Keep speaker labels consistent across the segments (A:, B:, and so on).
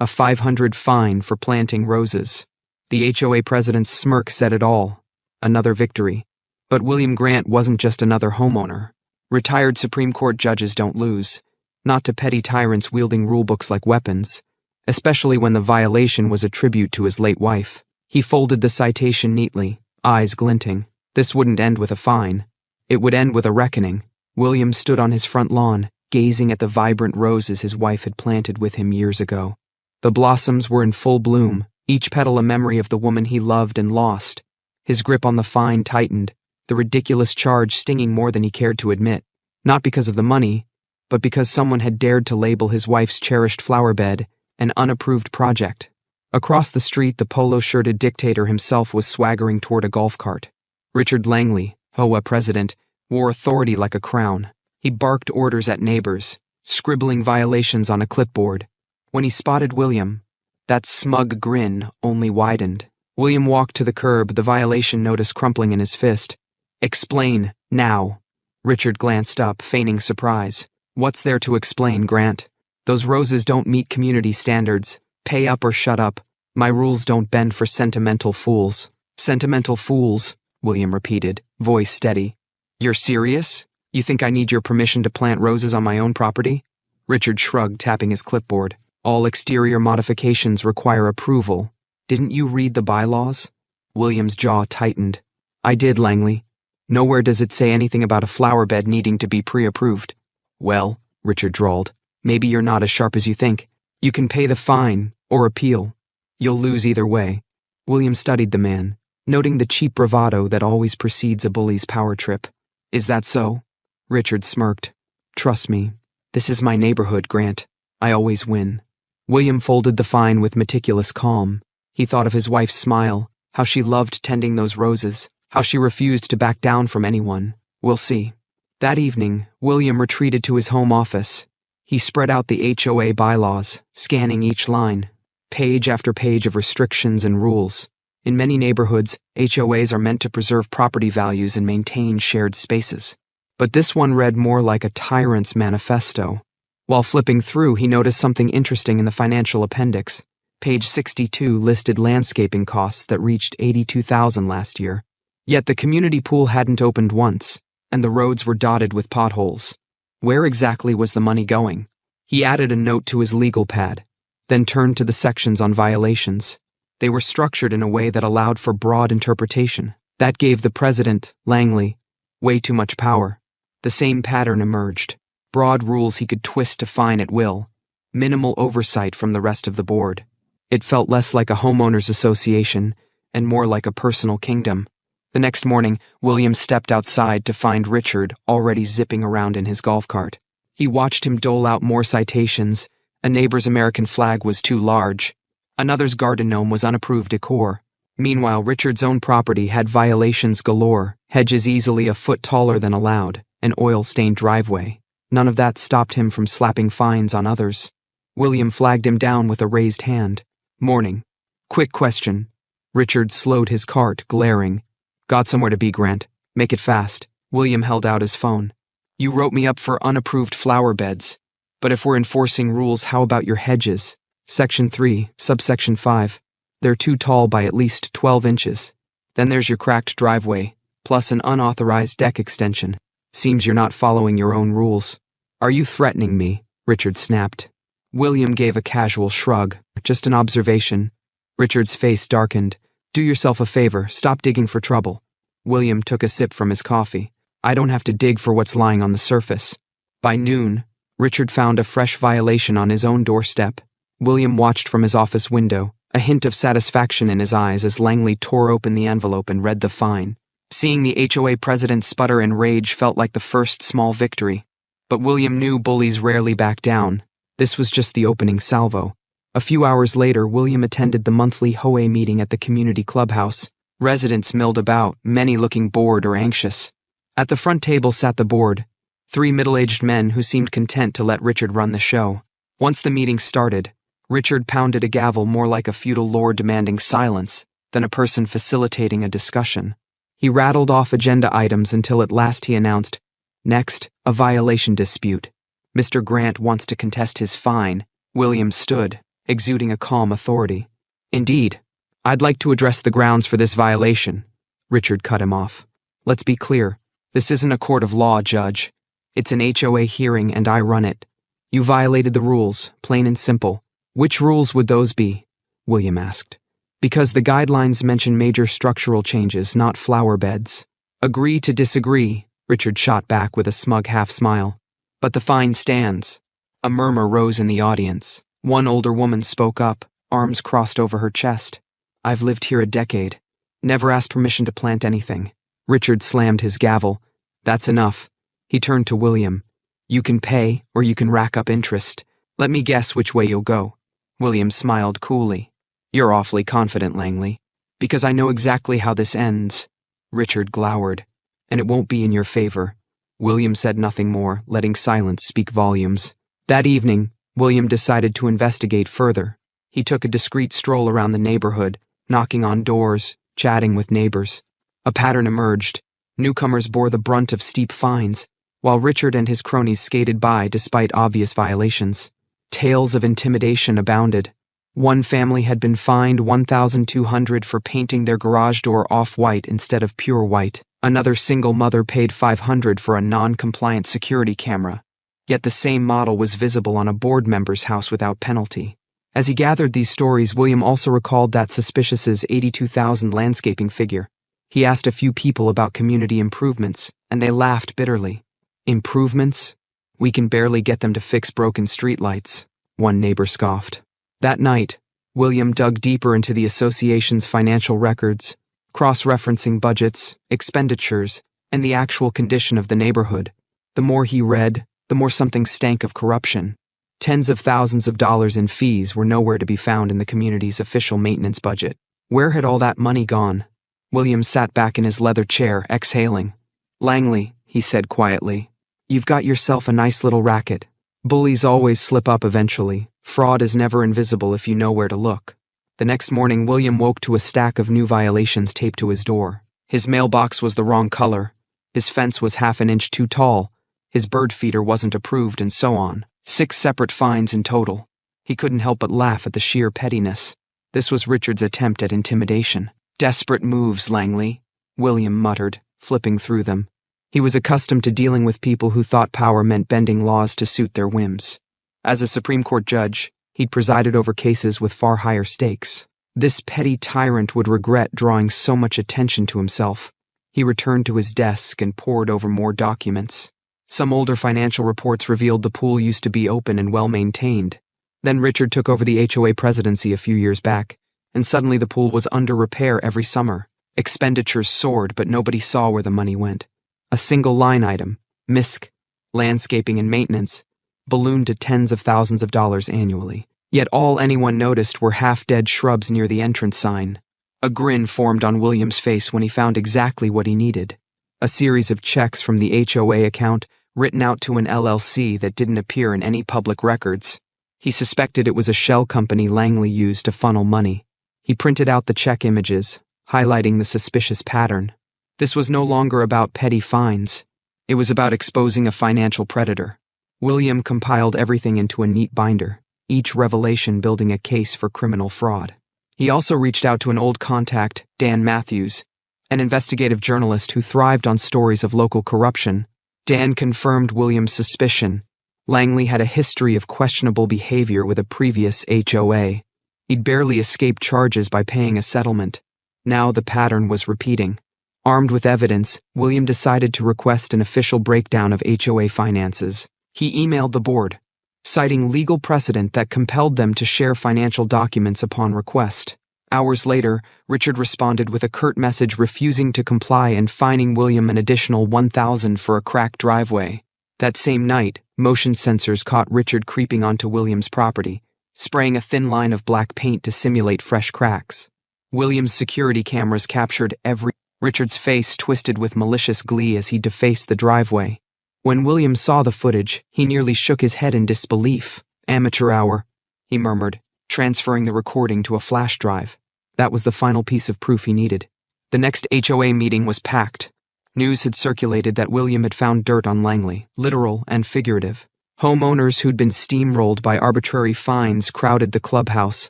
A: A $500 fine for planting roses. The HOA president's smirk said it all. Another victory. But William Grant wasn't just another homeowner. Retired Supreme Court judges don't lose. Not to petty tyrants wielding rulebooks like weapons. Especially when the violation was a tribute to his late wife. He folded the citation neatly, eyes glinting. This wouldn't end with a fine. It would end with a reckoning. William stood on his front lawn, gazing at the vibrant roses his wife had planted with him years ago. The blossoms were in full bloom, each petal a memory of the woman he loved and lost. His grip on the fine tightened, the ridiculous charge stinging more than he cared to admit. Not because of the money, but because someone had dared to label his wife's cherished flower bed an unapproved project. Across the street, the polo-shirted dictator himself was swaggering toward a golf cart. Richard Langley, HOA president, wore authority like a crown. He barked orders at neighbors, scribbling violations on a clipboard. When he spotted William, that smug grin only widened. William walked to the curb, the violation notice crumpling in his fist. "Explain, now." Richard glanced up, feigning surprise. "What's there to explain, Grant? Those roses don't meet community standards. Pay up or shut up. My rules don't bend for sentimental fools." "Sentimental fools," William repeated, voice steady. "You're serious? You think I need your permission to plant roses on my own property?" Richard shrugged, tapping his clipboard. "All exterior modifications require approval. Didn't you read the bylaws?" William's jaw tightened. "I did, Langley. Nowhere does it say anything about a flower bed needing to be pre-approved." "Well," Richard drawled, "maybe you're not as sharp as you think. You can pay the fine, or appeal. You'll lose either way." William studied the man, noting the cheap bravado that always precedes a bully's power trip. "Is that so?" Richard smirked. "Trust me, this is my neighborhood, Grant. I always win." William folded the fine with meticulous calm. He thought of his wife's smile, how she loved tending those roses, how she refused to back down from anyone. We'll see. That evening, William retreated to his home office. He spread out the HOA bylaws, scanning each line. Page after page of restrictions and rules. In many neighborhoods, HOAs are meant to preserve property values and maintain shared spaces. But this one read more like a tyrant's manifesto. While flipping through, he noticed something interesting in the financial appendix. Page 62 listed landscaping costs that reached $82,000 last year. Yet the community pool hadn't opened once, and the roads were dotted with potholes. Where exactly was the money going? He added a note to his legal pad, then turned to the sections on violations. They were structured in a way that allowed for broad interpretation. That gave the president, Langley, way too much power. The same pattern emerged. Broad rules he could twist to fine at will. Minimal oversight from the rest of the board. It felt less like a homeowners association and more like a personal kingdom. The next morning, William stepped outside to find Richard already zipping around in his golf cart. He watched him dole out more citations. A neighbor's American flag was too large. Another's garden gnome was unapproved decor. Meanwhile, Richard's own property had violations galore, hedges easily a foot taller than allowed, an oil-stained driveway. None of that stopped him from slapping fines on others. William flagged him down with a raised hand. "Morning. Quick question." Richard slowed his cart, glaring. "Got somewhere to be, Grant. Make it fast." William held out his phone. "You wrote me up for unapproved flower beds. But if we're enforcing rules, how about your hedges? Section 3, subsection 5. They're too tall by at least 12 inches. Then there's your cracked driveway, plus an unauthorized deck extension. Seems you're not following your own rules." "Are you threatening me?" Richard snapped. William gave a casual shrug. "Just an observation." Richard's face darkened. "Do yourself a favor, stop digging for trouble." William took a sip from his coffee. "I don't have to dig for what's lying on the surface." By noon, Richard found a fresh violation on his own doorstep. William watched from his office window, a hint of satisfaction in his eyes as Langley tore open the envelope and read the fine. Seeing the HOA president sputter in rage felt like the first small victory. But William knew bullies rarely back down. This was just the opening salvo. A few hours later, William attended the monthly HOA meeting at the community clubhouse. Residents milled about, many looking bored or anxious. At the front table sat the board, 3 middle-aged men who seemed content to let Richard run the show. Once the meeting started, Richard pounded a gavel more like a feudal lord demanding silence than a person facilitating a discussion. He rattled off agenda items until at last he announced, "Next, a violation dispute. Mr. Grant wants to contest his fine." William stood, exuding a calm authority. "Indeed. I'd like to address the grounds for this violation." Richard cut him off. "Let's be clear. This isn't a court of law, Judge. It's an HOA hearing and I run it. You violated the rules, plain and simple." "Which rules would those be?" William asked. "Because the guidelines mention major structural changes, not flower beds." "Agree to disagree," Richard shot back with a smug half-smile. "But the fine stands." A murmur rose in the audience. One older woman spoke up, arms crossed over her chest. "I've lived here a decade. Never asked permission to plant anything." Richard slammed his gavel. "That's enough." He turned to William. "You can pay, or you can rack up interest. Let me guess which way you'll go." William smiled coolly. "You're awfully confident, Langley. Because I know exactly how this ends." Richard glowered. "And it won't be in your favor." William said nothing more, letting silence speak volumes. That evening, William decided to investigate further. He took a discreet stroll around the neighborhood, knocking on doors, chatting with neighbors. A pattern emerged. Newcomers bore the brunt of steep fines, while Richard and his cronies skated by despite obvious violations. Tales of intimidation abounded. One family had been fined $1,200 for painting their garage door off-white instead of pure white. Another single mother paid $500 for a non-compliant security camera. Yet the same model was visible on a board member's house without penalty. As he gathered these stories, William also recalled that suspicious's $82,000 landscaping figure. He asked a few people about community improvements, and they laughed bitterly. "Improvements? We can barely get them to fix broken streetlights," one neighbor scoffed. That night, William dug deeper into the association's financial records, cross-referencing budgets, expenditures, and the actual condition of the neighborhood. The more he read, the more something stank of corruption. Tens of thousands of dollars in fees were nowhere to be found in the community's official maintenance budget. Where had all that money gone? William sat back in his leather chair, exhaling. "Langley," he said quietly, "you've got yourself a nice little racket. Bullies always slip up eventually. Fraud is never invisible if you know where to look." The next morning, William woke to a stack of new violations taped to his door. His mailbox was the wrong color. His fence was half an inch too tall. His bird feeder wasn't approved, and so on. 6 separate fines in total. He couldn't help but laugh at the sheer pettiness. This was Richard's attempt at intimidation. "Desperate moves, Langley," William muttered, flipping through them. He was accustomed to dealing with people who thought power meant bending laws to suit their whims. As a Supreme Court judge, he'd presided over cases with far higher stakes. This petty tyrant would regret drawing so much attention to himself. He returned to his desk and pored over more documents. Some older financial reports revealed the pool used to be open and well-maintained. Then Richard took over the HOA presidency a few years back, and suddenly the pool was under repair every summer. Expenditures soared, but nobody saw where the money went. A single line item, MISC, landscaping and maintenance, ballooned to tens of thousands of dollars annually. Yet all anyone noticed were half-dead shrubs near the entrance sign. A grin formed on William's face when he found exactly what he needed. A series of checks from the HOA account written out to an LLC that didn't appear in any public records. He suspected it was a shell company Langley used to funnel money. He printed out the check images, highlighting the suspicious pattern. This was no longer about petty fines. It was about exposing a financial predator. William compiled everything into a neat binder, each revelation building a case for criminal fraud. He also reached out to an old contact, Dan Matthews, an investigative journalist who thrived on stories of local corruption. Dan confirmed William's suspicion. Langley had a history of questionable behavior with a previous HOA. He'd barely escaped charges by paying a settlement. Now the pattern was repeating. Armed with evidence, William decided to request an official breakdown of HOA finances. He emailed the board, citing legal precedent that compelled them to share financial documents upon request. Hours later, Richard responded with a curt message refusing to comply and fining William an additional $1,000 for a cracked driveway. That same night, motion sensors caught Richard creeping onto William's property, spraying a thin line of black paint to simulate fresh cracks. William's security cameras captured every... Richard's face twisted with malicious glee as he defaced the driveway. When William saw the footage, he nearly shook his head in disbelief. "Amateur hour," he murmured, transferring the recording to a flash drive. That was the final piece of proof he needed. The next HOA meeting was packed. News had circulated that William had found dirt on Langley, literal and figurative. Homeowners who'd been steamrolled by arbitrary fines crowded the clubhouse,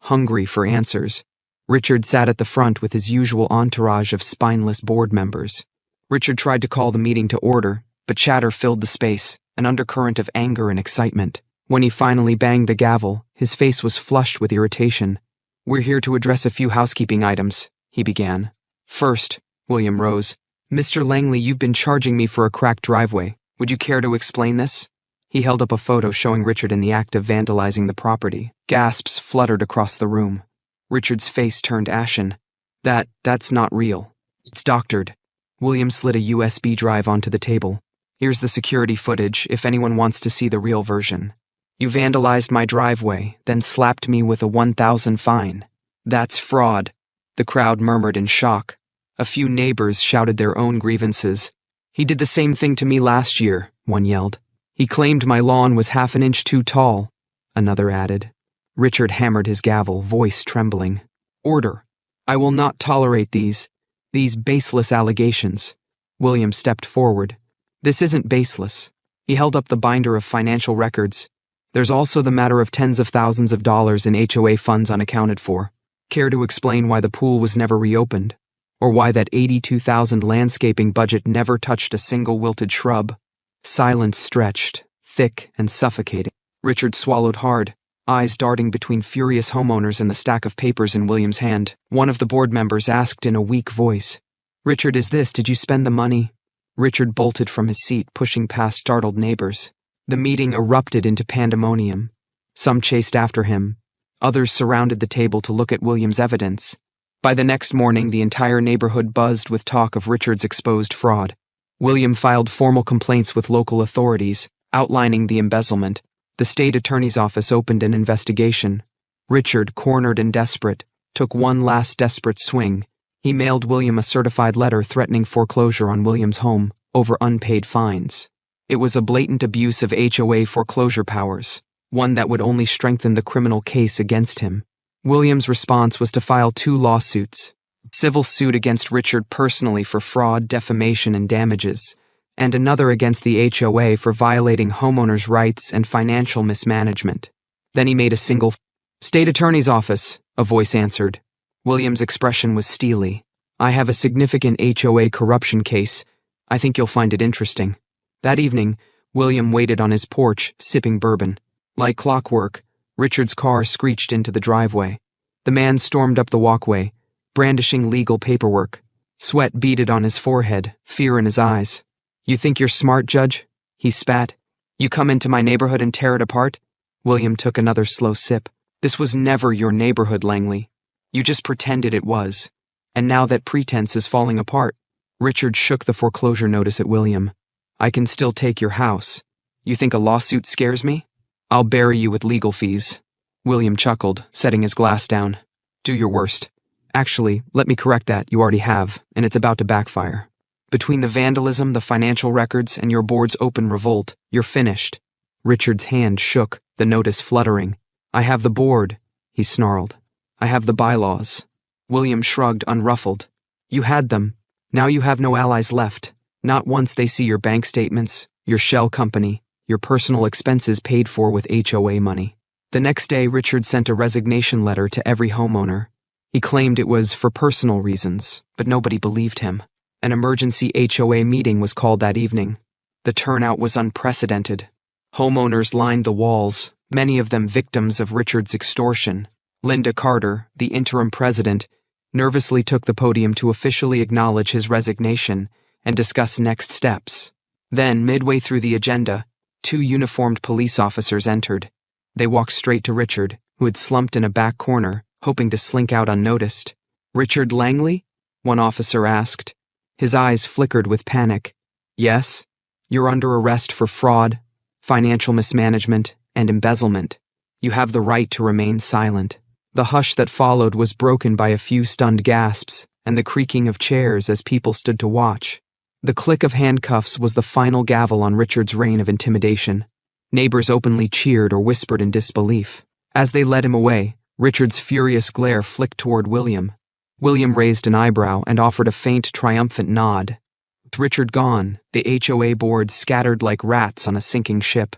A: hungry for answers. Richard sat at the front with his usual entourage of spineless board members. Richard tried to call the meeting to order, but chatter filled the space, an undercurrent of anger and excitement. When he finally banged the gavel, his face was flushed with irritation. "We're here to address a few housekeeping items," he began. "First," William rose, "Mr. Langley, you've been charging me for a cracked driveway. Would you care to explain this?" He held up a photo showing Richard in the act of vandalizing the property. Gasps fluttered across the room. Richard's face turned ashen. That's not real. It's doctored." William slid a USB drive onto the table. "Here's the security footage if anyone wants to see the real version. You vandalized my driveway, then slapped me with a $1,000 fine. That's fraud." The crowd murmured in shock. A few neighbors shouted their own grievances. "He did the same thing to me last year," one yelled. "He claimed my lawn was half an inch too tall," another added. Richard hammered his gavel, voice trembling. "Order. I will not tolerate these baseless allegations." William stepped forward. "This isn't baseless." He held up the binder of financial records. "There's also the matter of tens of thousands of dollars in HOA funds unaccounted for. Care to explain why the pool was never reopened? Or why that $82,000 landscaping budget never touched a single wilted shrub?" Silence stretched, thick and suffocating. Richard swallowed hard, eyes darting between furious homeowners and the stack of papers in William's hand. One of the board members asked in a weak voice, "Richard, did you spend the money?" Richard bolted from his seat, pushing past startled neighbors. The meeting erupted into pandemonium. Some chased after him. Others surrounded the table to look at William's evidence. By the next morning, the entire neighborhood buzzed with talk of Richard's exposed fraud. William filed formal complaints with local authorities, outlining the embezzlement. The state attorney's office opened an investigation. Richard, cornered and desperate, took one last desperate swing. He mailed William a certified letter threatening foreclosure on William's home over unpaid fines. It was a blatant abuse of HOA foreclosure powers, one that would only strengthen the criminal case against him. William's response was to file 2 lawsuits: a civil suit against Richard personally for fraud, defamation, and damages, and another against the HOA for violating homeowners' rights and financial mismanagement. Then he made a single "State Attorney's Office," a voice answered. William's expression was steely. "I have a significant HOA corruption case. I think you'll find it interesting." That evening, William waited on his porch, sipping bourbon. Like clockwork, Richard's car screeched into the driveway. The man stormed up the walkway, brandishing legal paperwork. Sweat beaded on his forehead, fear in his eyes. "You think you're smart, Judge?" he spat. "You come into my neighborhood and tear it apart?" William took another slow sip. "This was never your neighborhood, Langley. You just pretended it was. And now that pretense is falling apart." Richard shook the foreclosure notice at William. "I can still take your house. You think a lawsuit scares me? I'll bury you with legal fees." William chuckled, setting his glass down. "Do your worst. Actually, let me correct that, you already have, and it's about to backfire. Between the vandalism, the financial records, and your board's open revolt, you're finished." Richard's hand shook, the notice fluttering. "I have the board," he snarled. "I have the bylaws." William shrugged, unruffled. "You had them. Now you have no allies left. Not once they see your bank statements, your shell company, your personal expenses paid for with HOA money." The next day, Richard sent a resignation letter to every homeowner. He claimed it was for personal reasons, but nobody believed him. An emergency HOA meeting was called that evening. The turnout was unprecedented. Homeowners lined the walls, many of them victims of Richard's extortion. Linda Carter, the interim president, nervously took the podium to officially acknowledge his resignation and discuss next steps. Then, midway through the agenda, 2 uniformed police officers entered. They walked straight to Richard, who had slumped in a back corner, hoping to slink out unnoticed. "Richard Langley?" one officer asked. His eyes flickered with panic. "Yes, you're under arrest for fraud, financial mismanagement, and embezzlement. You have the right to remain silent." The hush that followed was broken by a few stunned gasps and the creaking of chairs as people stood to watch. The click of handcuffs was the final gavel on Richard's reign of intimidation. Neighbors openly cheered or whispered in disbelief. As they led him away, Richard's furious glare flicked toward William. William raised an eyebrow and offered a faint, triumphant nod. With Richard gone, the HOA board scattered like rats on a sinking ship.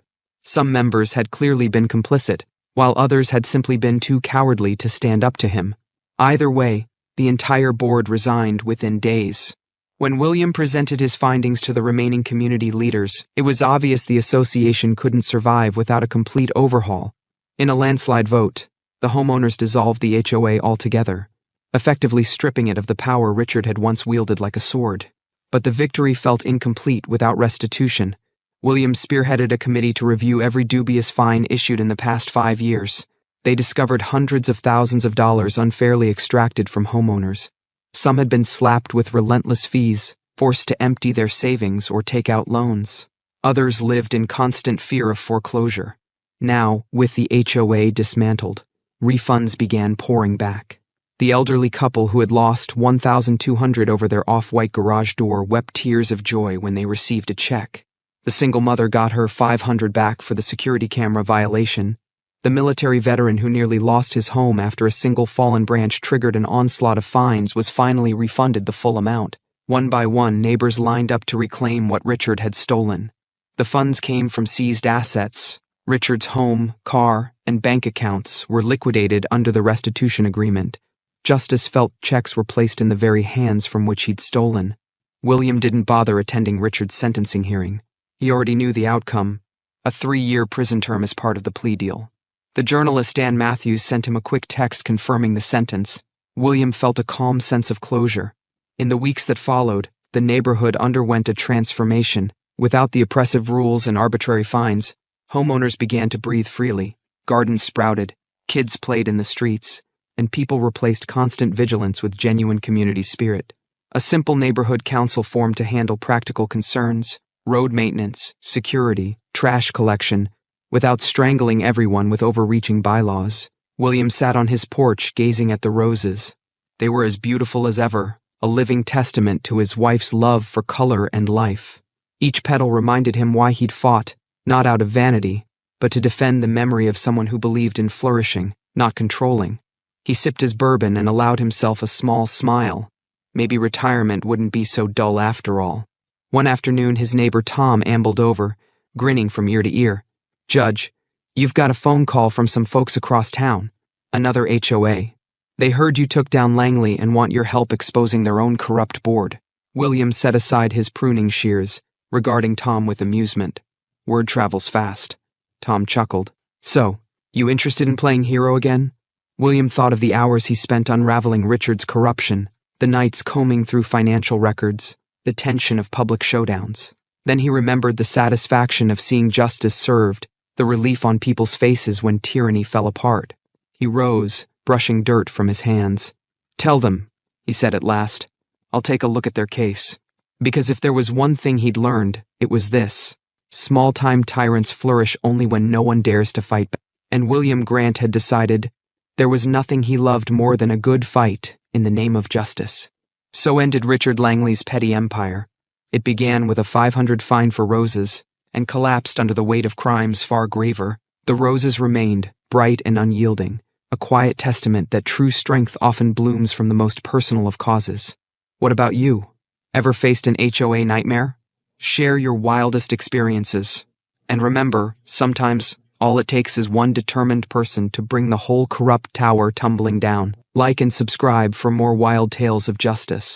A: Some members had clearly been complicit, while others had simply been too cowardly to stand up to him. Either way, the entire board resigned within days. When William presented his findings to the remaining community leaders, it was obvious the association couldn't survive without a complete overhaul. In a landslide vote, the homeowners dissolved the HOA altogether, effectively stripping it of the power Richard had once wielded like a sword. But the victory felt incomplete without restitution. William spearheaded a committee to review every dubious fine issued in the past 5 years. They discovered hundreds of thousands of dollars unfairly extracted from homeowners. Some had been slapped with relentless fees, forced to empty their savings or take out loans. Others lived in constant fear of foreclosure. Now, with the HOA dismantled, refunds began pouring back. The elderly couple who had lost $1,200 over their off-white garage door wept tears of joy when they received a check. The single mother got her $500 back for the security camera violation. The military veteran who nearly lost his home after a single fallen branch triggered an onslaught of fines was finally refunded the full amount. One by one, neighbors lined up to reclaim what Richard had stolen. The funds came from seized assets. Richard's home, car, and bank accounts were liquidated under the restitution agreement. Justice felt checks were placed in the very hands from which he'd stolen. William didn't bother attending Richard's sentencing hearing. He already knew the outcome: a 3-year prison term as part of the plea deal. The journalist Dan Matthews sent him a quick text confirming the sentence. William felt a calm sense of closure. In the weeks that followed, the neighborhood underwent a transformation. Without the oppressive rules and arbitrary fines, homeowners began to breathe freely. Gardens sprouted, kids played in the streets, and people replaced constant vigilance with genuine community spirit. A simple neighborhood council formed to handle practical concerns: road maintenance, security, trash collection, without strangling everyone with overreaching bylaws. William sat on his porch gazing at the roses. They were as beautiful as ever, a living testament to his wife's love for color and life. Each petal reminded him why he'd fought, not out of vanity, but to defend the memory of someone who believed in flourishing, not controlling. He sipped his bourbon and allowed himself a small smile. Maybe retirement wouldn't be so dull after all. One afternoon, his neighbor Tom ambled over, grinning from ear to ear. "Judge, you've got a phone call from some folks across town. Another HOA. They heard you took down Langley and want your help exposing their own corrupt board." William set aside his pruning shears, regarding Tom with amusement. "Word travels fast." Tom chuckled. "So, you interested in playing hero again?" William thought of the hours he spent unraveling Richard's corruption, the nights combing through financial records, the tension of public showdowns. Then he remembered the satisfaction of seeing justice served, the relief on people's faces when tyranny fell apart. He rose, brushing dirt from his hands. "Tell them," he said at last. "I'll take a look at their case." Because if there was one thing he'd learned, it was this: small-time tyrants flourish only when no one dares to fight back. And William Grant had decided there was nothing he loved more than a good fight in the name of justice. So ended Richard Langley's petty empire. It began with a $500 fine for roses, and collapsed under the weight of crimes far graver. The roses remained, bright and unyielding, a quiet testament that true strength often blooms from the most personal of causes. What about you? Ever faced an HOA nightmare? Share your wildest experiences. And remember, sometimes all it takes is one determined person to bring the whole corrupt tower tumbling down. Like and subscribe for more wild tales of justice.